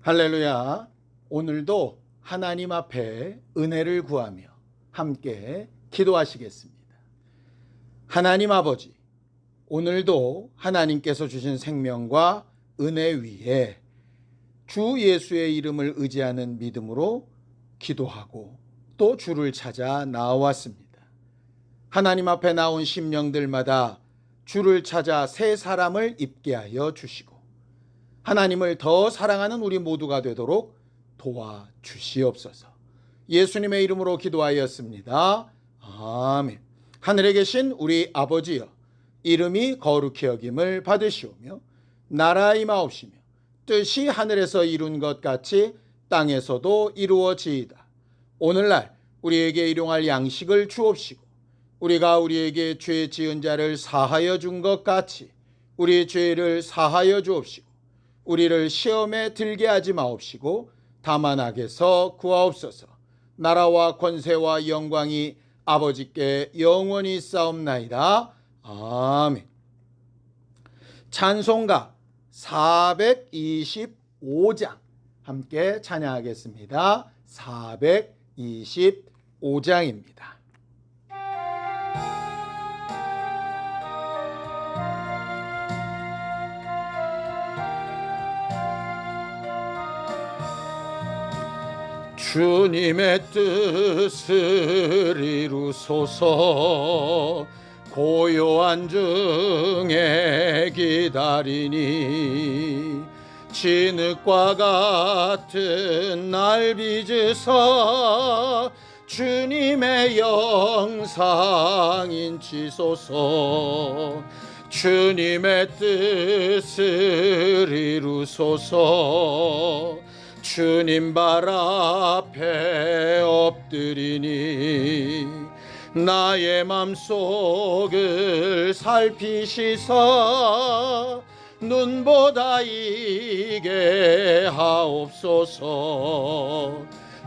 할렐루야. 오늘도 하나님 앞에 은혜를 구하며 함께 기도하시겠습니다. 하나님 아버지, 오늘도 하나님께서 주신 생명과 은혜 위에 주 예수의 이름을 의지하는 믿음으로 기도하고 또 주를 찾아 나왔습니다. 하나님 앞에 나온 심령들마다 주를 찾아 새 사람을 입게 하여 주시고 하나님을 더 사랑하는 우리 모두가 되도록 도와주시옵소서. 예수님의 이름으로 기도하였습니다. 아멘. 하늘에 계신 우리 아버지여, 이름이 거룩히 여김을 받으시오며 나라 임하옵시며 뜻이 하늘에서 이룬 것 같이 땅에서도 이루어지이다. 오늘날 우리에게 일용할 양식을 주옵시고 우리가 우리에게 죄 지은 자를 사하여 준 것 같이 우리 죄를 사하여 주옵시고 우리를 시험에 들게 하지 마옵시고 다만 악에서 구하옵소서. 나라와 권세와 영광이 아버지께 영원히 있사옵나이다. 아멘. 찬송가 425장 함께 찬양하겠습니다. 425장입니다. 주님의 뜻을 이루소서. 고요한 중에 기다리니 진흙과 같은 날 빚으사 주님의 영상 인치소서. 주님의 뜻을 이루소서. 주님 발 앞에 엎드리니 나의 맘속을 살피시사 눈보다 이게 하옵소서.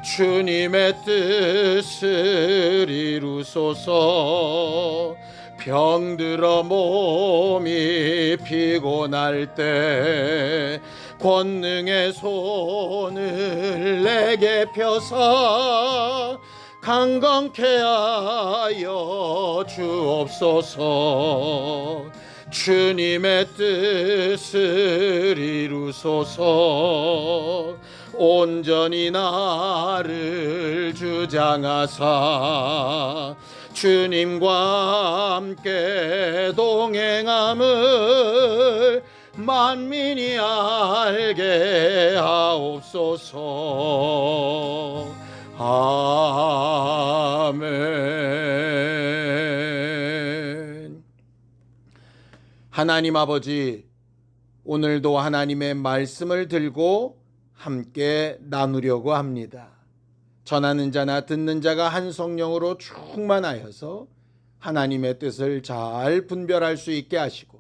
주님의 뜻을 이루소서. 병들어 몸이 피곤할 때 권능의 손을 내게 펴서 강건케 하여 주옵소서. 주님의 뜻을 이루소서. 온전히 나를 주장하사 주님과 함께 동행함을 만민이 알게 하옵소서. 아멘. 하나님 아버지, 오늘도 하나님의 말씀을 들고 함께 나누려고 합니다. 전하는 자나 듣는 자가 한 성령으로 충만하여서 하나님의 뜻을 잘 분별할 수 있게 하시고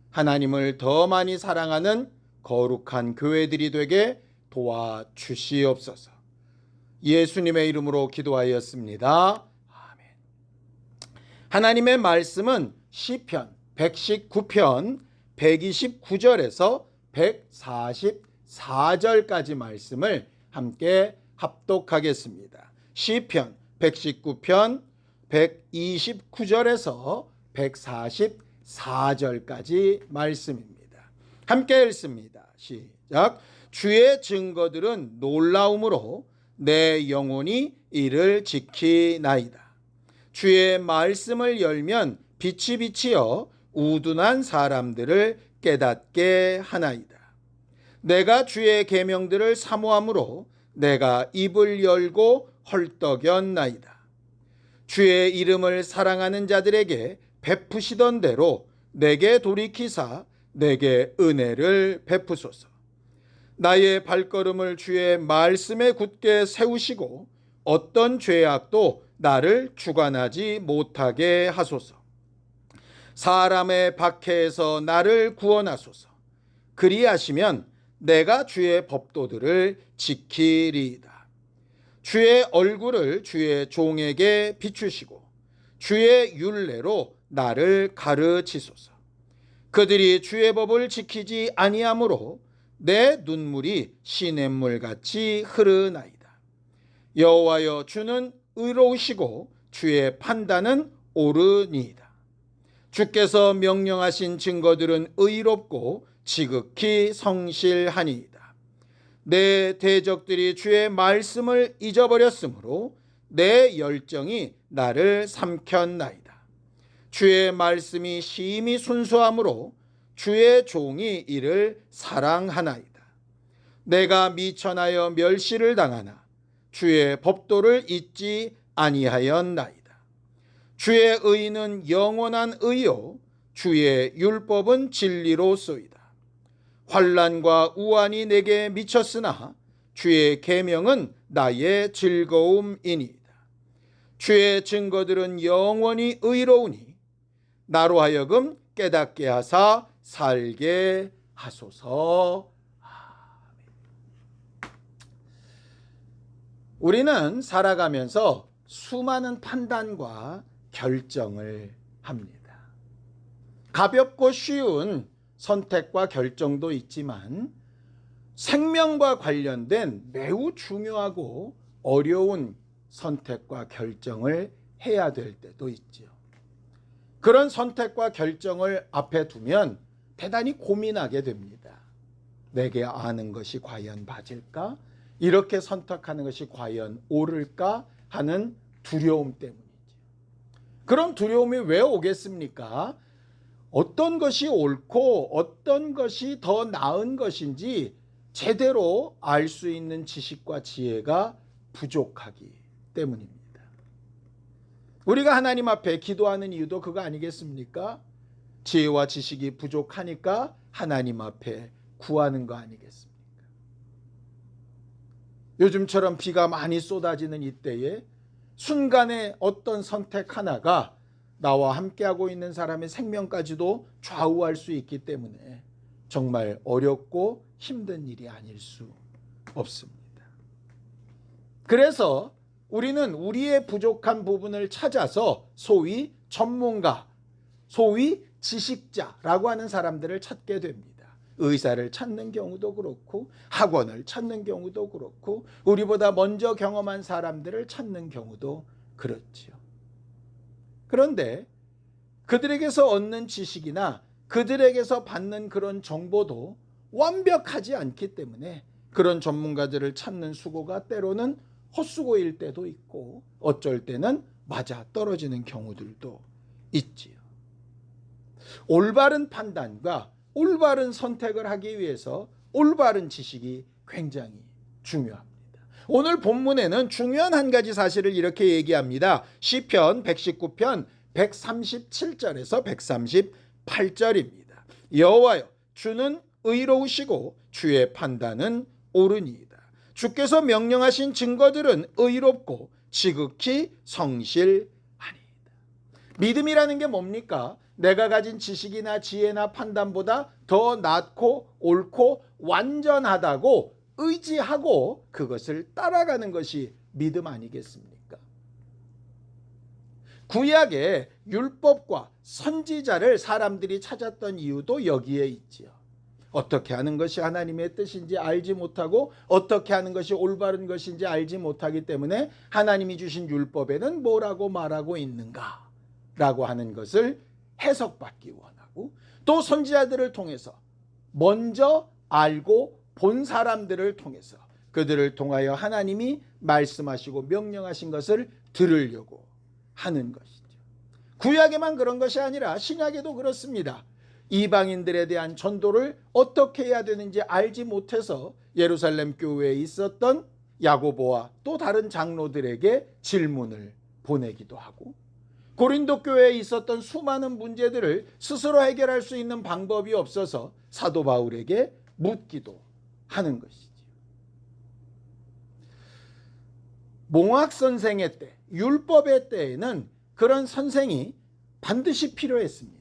하나님을 더 많이 사랑하는 거룩한 교회들이 되게 도와주시옵소서. 예수님의 이름으로 기도하였습니다. 아멘. 하나님의 말씀은 시편 119편 129절에서 144절까지 말씀을 함께 합독하겠습니다. 시편 119편 129절에서 144절까지 말씀입니다. 함께 읽습니다. 시작. 주의 증거들은 놀라움으로 내 영혼이 이를 지키나이다. 주의 말씀을 열면 빛이 비치어 우둔한 사람들을 깨닫게 하나이다. 내가 주의 계명들을 사모함으로 내가 입을 열고 헐떡였나이다. 주의 이름을 사랑하는 자들에게 베푸시던 대로 내게 돌이키사 내게 은혜를 베푸소서. 나의 발걸음을 주의 말씀에 굳게 세우시고 어떤 죄악도 나를 주관하지 못하게 하소서. 사람의 박해에서 나를 구원하소서. 그리하시면 내가 주의 법도들을 지키리이다. 주의 얼굴을 주의 종에게 비추시고 주의 율례로 나를 가르치소서. 그들이 주의 법을 지키지 아니하므로 내 눈물이 시냇물같이 흐르나이다. 여호와여, 주는 의로우시고 주의 판단은 옳으니이다. 주께서 명령하신 증거들은 의롭고 지극히 성실하니이다. 내 대적들이 주의 말씀을 잊어버렸으므로 내 열정이 나를 삼켰나이다. 주의 말씀이 심히 순수하므로 주의 종이 이를 사랑하나이다. 내가 미천하여 멸시를 당하나 주의 법도를 잊지 아니하였나이다. 주의 의는 영원한 의요 주의 율법은 진리로소이다. 환난과 우환이 내게 미쳤으나 주의 계명은 나의 즐거움이니이다. 주의 증거들은 영원히 의로우니 나로 하여금 깨닫게 하사 살게 하소서. 우리는 살아가면서 수많은 판단과 결정을 합니다. 가볍고 쉬운 선택과 결정도 있지만 생명과 관련된 매우 중요하고 어려운 선택과 결정을 해야 될 때도 있죠. 그런 선택과 결정을 앞에 두면 대단히 고민하게 됩니다. 내게 아는 것이 과연 맞을까? 이렇게 선택하는 것이 과연 옳을까? 하는 두려움 때문이죠. 그런 두려움이 왜 오겠습니까? 어떤 것이 옳고 어떤 것이 더 나은 것인지 제대로 알 수 있는 지식과 지혜가 부족하기 때문입니다. 우리가 하나님 앞에 기도하는 이유도 그거 아니겠습니까? 지혜와 지식이 부족하니까 하나님 앞에 구하는 거 아니겠습니까? 요즘처럼 비가 많이 쏟아지는 이때에 순간에 어떤 선택 하나가 나와 함께하고 있는 사람의 생명까지도 좌우할 수 있기 때문에 정말 어렵고 힘든 일이 아닐 수 없습니다. 그래서 우리는 우리의 부족한 부분을 찾아서 소위 전문가, 소위 지식자라고 하는 사람들을 찾게 됩니다. 의사를 찾는 경우도 그렇고 학원을 찾는 경우도 그렇고 우리보다 먼저 경험한 사람들을 찾는 경우도 그렇지요. 그런데 그들에게서 얻는 지식이나 그들에게서 받는 그런 정보도 완벽하지 않기 때문에 그런 전문가들을 찾는 수고가 때로는 헛수고일 때도 있고 어쩔 때는 맞아 떨어지는 경우들도 있지요. 올바른 판단과 올바른 선택을 하기 위해서 올바른 지식이 굉장히 중요합니다. 오늘 본문에는 중요한 한 가지 사실을 이렇게 얘기합니다. 시편 119편 137절에서 138절입니다. 여호와여, 주는 의로우시고 주의 판단은 옳으니이다. 주께서 명령하신 증거들은 의롭고 지극히 성실하니이다. 믿음이라는 게 뭡니까? 내가 가진 지식이나 지혜나 판단보다 더 낫고 옳고 완전하다고 의지하고 그것을 따라가는 것이 믿음 아니겠습니까? 구약의 율법과 선지자를 사람들이 찾았던 이유도 여기에 있지요. 어떻게 하는 것이 하나님의 뜻인지 알지 못하고 어떻게 하는 것이 올바른 것인지 알지 못하기 때문에 하나님이 주신 율법에는 뭐라고 말하고 있는가 라고 하는 것을 해석받기 원하고 또 선지자들을 통해서 먼저 알고 본 사람들을 통해서 그들을 통하여 하나님이 말씀하시고 명령하신 것을 들으려고 하는 것이죠. 구약에만 그런 것이 아니라 신약에도 그렇습니다. 이방인들에 대한 전도를 어떻게 해야 되는지 알지 못해서 예루살렘 교회에 있었던 야고보와 또 다른 장로들에게 질문을 보내기도 하고 고린도 교회에 있었던 수많은 문제들을 스스로 해결할 수 있는 방법이 없어서 사도 바울에게 묻기도 하는 것이지요. 몽학 선생의 때, 율법의 때에는 그런 선생이 반드시 필요했습니다.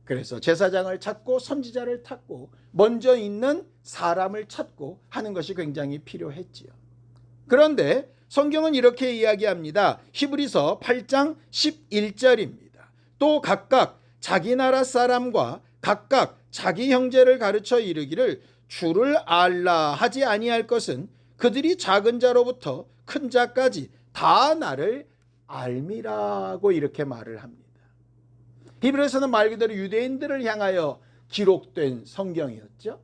그래서 제사장을 찾고 선지자를 찾고 먼저 있는 사람을 찾고 하는 것이 굉장히 필요했지요. 그런데 성경은 이렇게 이야기합니다. 히브리서 8장 11절입니다. 또 각각 자기 나라 사람과 각각 자기 형제를 가르쳐 이르기를 주를 알라 하지 아니할 것은 그들이 작은 자로부터 큰 자까지 다 나를 알미라고 이렇게 말을 합니다. 히브리서는 말 그대로 유대인들을 향하여 기록된 성경이었죠.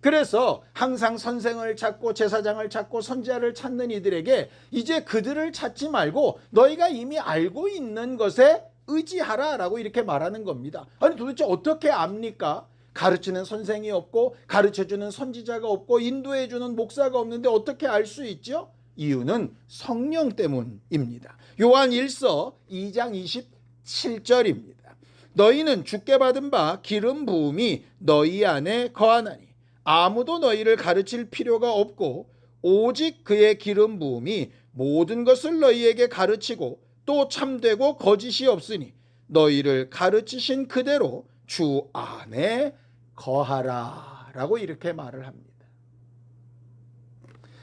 그래서 항상 선생을 찾고 제사장을 찾고 선지자를 찾는 이들에게 이제 그들을 찾지 말고 너희가 이미 알고 있는 것에 의지하라 라고 이렇게 말하는 겁니다. 아니 도대체 어떻게 압니까? 가르치는 선생이 없고 가르쳐주는 선지자가 없고 인도해주는 목사가 없는데 어떻게 알 수 있죠? 이유는 성령 때문입니다. 요한 1서 2장 27절입니다. 너희는 주께 받은 바 기름 부음이 너희 안에 거하나니 아무도 너희를 가르칠 필요가 없고 오직 그의 기름 부음이 모든 것을 너희에게 가르치고 또 참되고 거짓이 없으니 너희를 가르치신 그대로 주 안에 거하라 라고 이렇게 말을 합니다.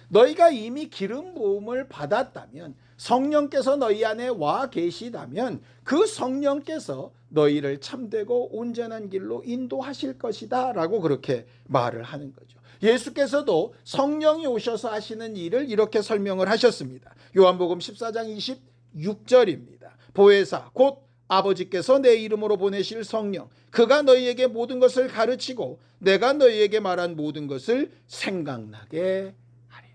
너희가 이미 기름 부음을 받았다면 성령께서 너희 안에 와 계시다면 그 성령께서 너희를 참되고 온전한 길로 인도하실 것이다 라고 그렇게 말을 하는 거죠. 예수께서도 성령이 오셔서 하시는 일을 이렇게 설명을 하셨습니다. 요한복음 14장 26절입니다. 보혜사 곧 아버지께서 내 이름으로 보내실 성령 그가 너희에게 모든 것을 가르치고 내가 너희에게 말한 모든 것을 생각나게 하리라.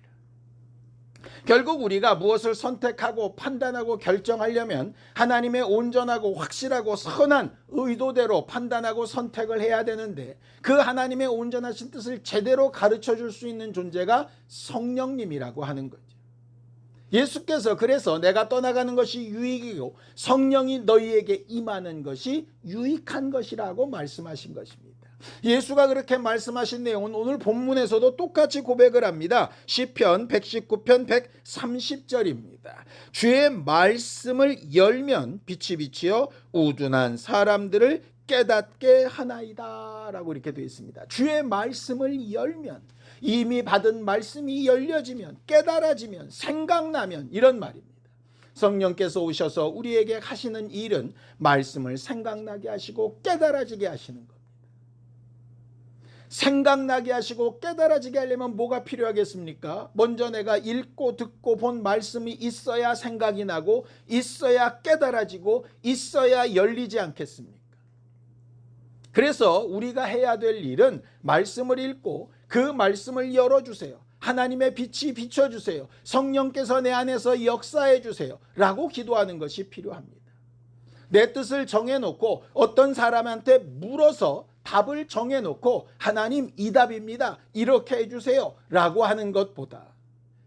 결국 우리가 무엇을 선택하고 판단하고 결정하려면 하나님의 온전하고 확실하고 선한 의도대로 판단하고 선택을 해야 되는데 그 하나님의 온전하신 뜻을 제대로 가르쳐 줄 수 있는 존재가 성령님이라고 하는 거죠. 예수께서 그래서 내가 떠나가는 것이 유익이고 성령이 너희에게 임하는 것이 유익한 것이라고 말씀하신 것입니다. 예수가 그렇게 말씀하신 내용은 오늘 본문에서도 똑같이 고백을 합니다. 시편 119편 130절입니다. 주의 말씀을 열면 빛이 비치어 우둔한 사람들을 깨닫게 하나이다 라고 이렇게 되어 있습니다. 주의 말씀을 열면 이미 받은 말씀이 열려지면 깨달아지면 생각나면 이런 말입니다. 성령께서 오셔서 우리에게 하시는 일은 말씀을 생각나게 하시고 깨달아지게 하시는 겁니다. 생각나게 하시고 깨달아지게 하려면 뭐가 필요하겠습니까? 먼저 내가 읽고 듣고 본 말씀이 있어야 생각이 나고 있어야 깨달아지고 있어야 열리지 않겠습니까? 그래서 우리가 해야 될 일은 말씀을 읽고 그 말씀을 열어주세요. 하나님의 빛이 비춰주세요. 성령께서 내 안에서 역사해 주세요. 라고 기도하는 것이 필요합니다. 내 뜻을 정해놓고 어떤 사람한테 물어서 답을 정해놓고 하나님 이 답입니다. 이렇게 해주세요. 라고 하는 것보다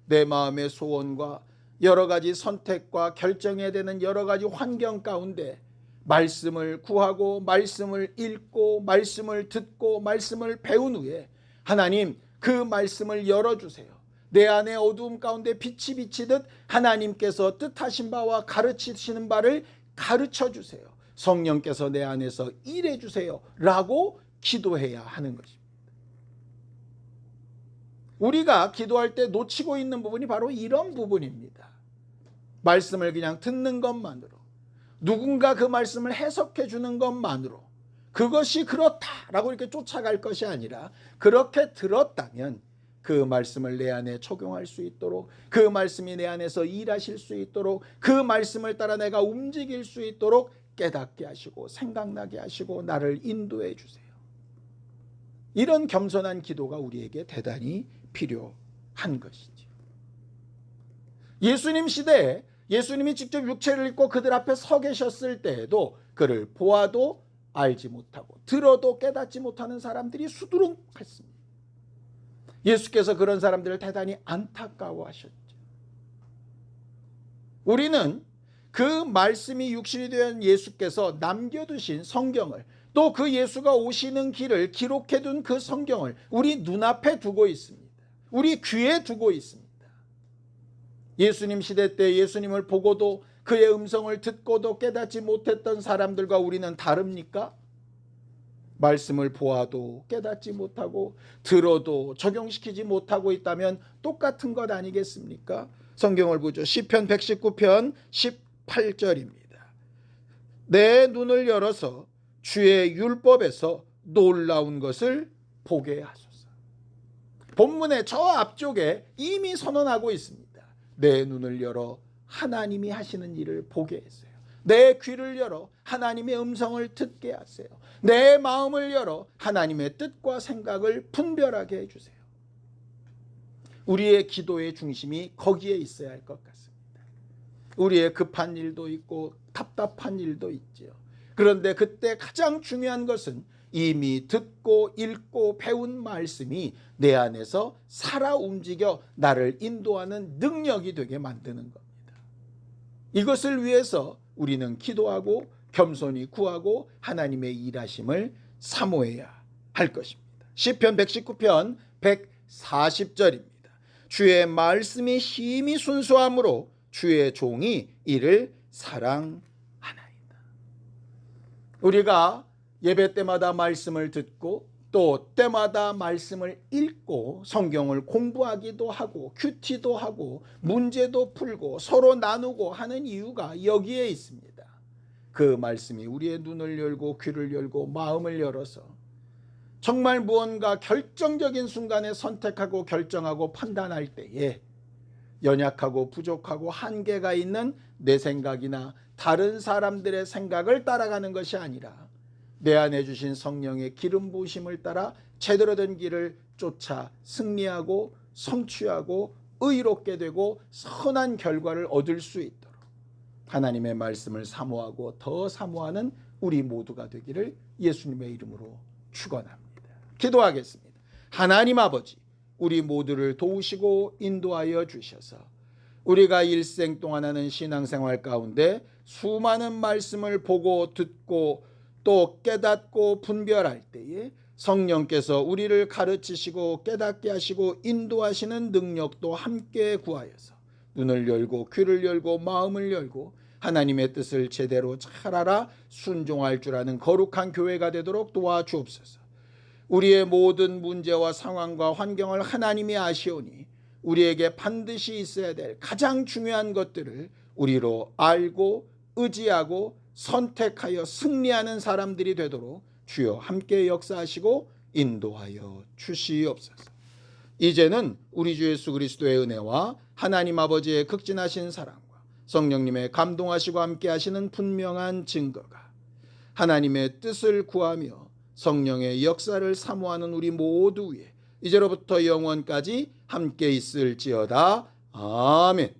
내 마음의 소원과 여러 가지 선택과 결정해야 되는 여러 가지 환경 가운데 말씀을 구하고 말씀을 읽고 말씀을 듣고 말씀을 배운 후에 하나님 그 말씀을 열어주세요. 내 안에 어두움 가운데 빛이 비치듯 하나님께서 뜻하신 바와 가르치시는 바를 가르쳐주세요. 성령께서 내 안에서 일해주세요 라고 기도해야 하는 것입니다. 우리가 기도할 때 놓치고 있는 부분이 바로 이런 부분입니다. 말씀을 그냥 듣는 것만으로 누군가 그 말씀을 해석해 주는 것만으로 그것이 그렇다라고 이렇게 쫓아갈 것이 아니라 그렇게 들었다면 그 말씀을 내 안에 적용할 수 있도록 그 말씀이 내 안에서 일하실 수 있도록 그 말씀을 따라 내가 움직일 수 있도록 깨닫게 하시고 생각나게 하시고 나를 인도해 주세요. 이런 겸손한 기도가 우리에게 대단히 필요한 것이죠. 예수님 시대에 예수님이 직접 육체를 입고 그들 앞에 서 계셨을 때에도 그를 보아도 알지 못하고 들어도 깨닫지 못하는 사람들이 수두룩했습니다. 예수께서 그런 사람들을 대단히 안타까워하셨죠. 우리는 그 말씀이 육신이 된 예수께서 남겨두신 성경을 또 그 예수가 오시는 길을 기록해둔 그 성경을 우리 눈앞에 두고 있습니다. 우리 귀에 두고 있습니다. 예수님 시대 때 예수님을 보고도 그의 음성을 듣고도 깨닫지 못했던 사람들과 우리는 다릅니까? 말씀을 보아도 깨닫지 못하고 들어도 적용시키지 못하고 있다면 똑같은 것 아니겠습니까? 성경을 보죠. 시편 119편 18절입니다. 내 눈을 열어서 주의 율법에서 놀라운 것을 보게 하소서. 본문의 저 앞쪽에 이미 선언하고 있습니다. 내 눈을 열어 하나님이 하시는 일을 보게 했어요. 내 귀를 열어 하나님의 음성을 듣게 하세요. 내 마음을 열어 하나님의 뜻과 생각을 분별하게 해주세요. 우리의 기도의 중심이 거기에 있어야 할 것 같습니다. 우리의 급한 일도 있고 답답한 일도 있지요. 그런데 그때 가장 중요한 것은 이미 듣고 읽고 배운 말씀이 내 안에서 살아 움직여 나를 인도하는 능력이 되게 만드는 겁니다. 이것을 위해서 우리는 기도하고 겸손히 구하고 하나님의 일하심을 사모해야 할 것입니다. 시편 119편 140절입니다. 주의 말씀이 심히 순수함으로 주의 종이 이를 사랑하나이다. 우리가 예배 때마다 말씀을 듣고 또 때마다 말씀을 읽고 성경을 공부하기도 하고 큐티도 하고 문제도 풀고 서로 나누고 하는 이유가 여기에 있습니다. 그 말씀이 우리의 눈을 열고 귀를 열고 마음을 열어서 정말 무언가 결정적인 순간에 선택하고 결정하고 판단할 때에 연약하고 부족하고 한계가 있는 내 생각이나 다른 사람들의 생각을 따라가는 것이 아니라 내 안에 주신 성령의 기름 부으심을 따라 제대로 된 길을 쫓아 승리하고 성취하고 의롭게 되고 선한 결과를 얻을 수 있도록 하나님의 말씀을 사모하고 더 사모하는 우리 모두가 되기를 예수님의 이름으로 축원합니다. 기도하겠습니다. 하나님 아버지, 우리 모두를 도우시고 인도하여 주셔서 우리가 일생 동안 하는 신앙생활 가운데 수많은 말씀을 보고 듣고 또 깨닫고 분별할 때에 성령께서 우리를 가르치시고 깨닫게 하시고 인도하시는 능력도 함께 구하여서 눈을 열고 귀를 열고 마음을 열고 하나님의 뜻을 제대로 잘 알아 순종할 줄 아는 거룩한 교회가 되도록 도와주옵소서. 우리의 모든 문제와 상황과 환경을 하나님이 아시오니 우리에게 반드시 있어야 될 가장 중요한 것들을 우리로 알고 의지하고 선택하여 승리하는 사람들이 되도록 주여 함께 역사하시고 인도하여 주시옵소서. 이제는 우리 주 예수 그리스도의 은혜와 하나님 아버지의 극진하신 사랑과 성령님의 감동하시고 함께 하시는 분명한 증거가 하나님의 뜻을 구하며 성령의 역사를 사모하는 우리 모두 위에 이제로부터 영원까지 함께 있을지어다. 아멘.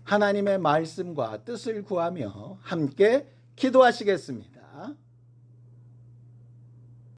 하나님의 말씀과 뜻을 구하며 함께 기도하시겠습니다.